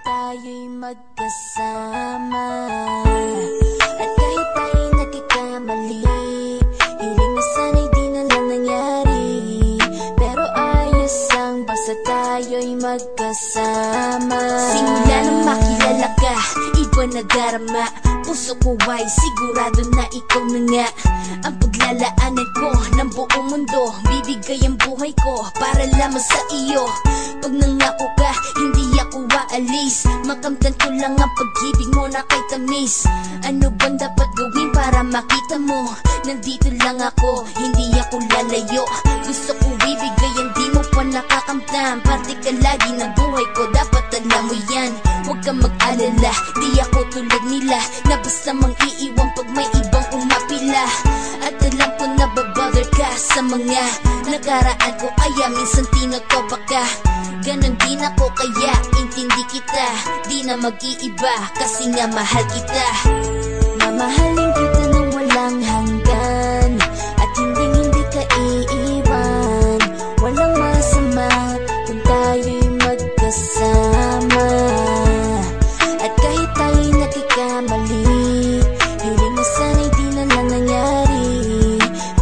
tayo'y magkasama. At kahit tayo'y nagkakamali, hiling na sana'y di na lang nangyari. Pero ayos ang basta tayo'y magkasama. Simula nang makilala ka, iba na darama. Puso ko ay sigurado na ikaw na nga ang paglalaanan ko ng buong mundo. Bibigay ang buhay ko para lamang sa iyo. Pag nangako ka, hindi ako aalis. Makamtan ko lang ang pag-ibig mo na kay tamis. Ano bang dapat gawin para makita mo? Nandito lang ako, hindi ako lalayo. Gusto ko ibigay ang di mo pa nakakamtan. Parte ka lagi ng buhay ko, dapat alam mo yan. Huwag kang mag-alala, di ako tulad nila na basta mang iiwan pag may ibang umapila. At alam ko na babother ka sa mga nakaraan ko, kaya minsan tinotopa ka. Ganon din ako kaya intindi kita. Di na mag-iiba kasi nga mahal kita. Mamahalin kita nang walang hanggan, at hindi ka iiwan. Walang masama kung tayo'y magkasama. At kahit tayo'y nagkakamali, hiling na sana'y di na lang nangyari.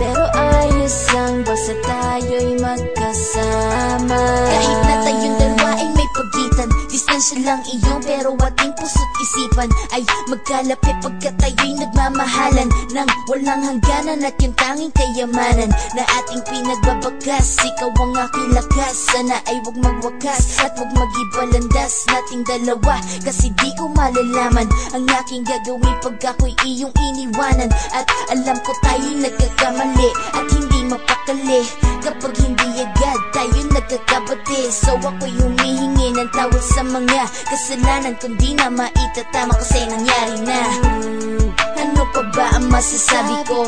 Pero ayos lang basta tayo'y magkasama. Kahit na tayong dalawa ay may pagitan, distansya lang iyon pero ating puso't isipan ay magkalapit pagkat tayo'y nagmamahalan ng walang hangganan. At yung tanging kayamanan na ating pinagbabagas, ikaw ang aking lakas. Sana ay huwag magwakas at huwag mag-ibalandas nating dalawa, kasi di ko malalaman ang aking gagawin pag ako'y iyong iniwanan. At alam ko tayo'y nagkakamali at hindi mapakali kapag hindi agad tayo nagkakabati. So ako'y humihingi ng tawad sa mga kasalanan kung di na maitatama kasi nangyari na. Ano pa ba ang masasabi ko?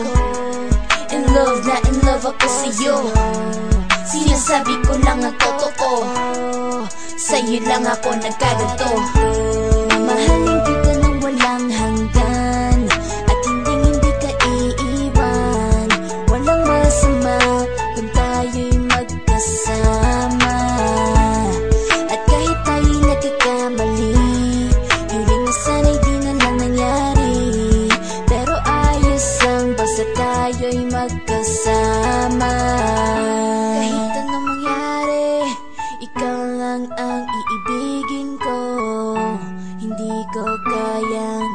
In love na in love ako sa'yo. Sinasabi ko lang ang totoo, sa'yo lang ako nagkaganto. Mamahalin kita nang walang hanggan, at hindi ka iiwan. Walang masama kung tayo'y magkasama. At kahit tayo'y nagkakamali, hiling na sana'y di na lang nangyari. Pero ayos lang basta tayo'y magkasama. Kahit anong mangyari, ikaw lang ang iibigin ko. Hindi ko kayang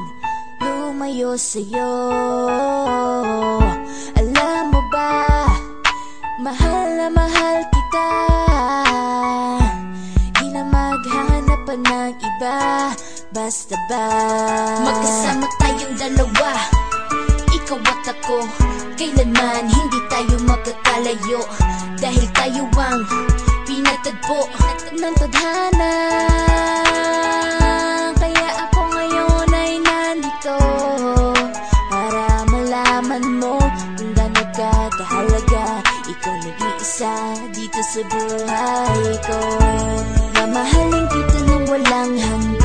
lumayo sa'yo. Alam mo ba, mahal na mahal kita. Di na maghanap pa ng iba, basta ba magkasama tayong dalawa, ikaw at ako. Kailanman hindi tayo magkakalayo, dahil tayo ang pinatagpo ng tadhana. Kaya ako ngayon ay nandito para malaman mo kung gaano ka kahalaga. Ikaw nag-iisa dito sa buhay ko. Mamahalin kita nang walang hanggan,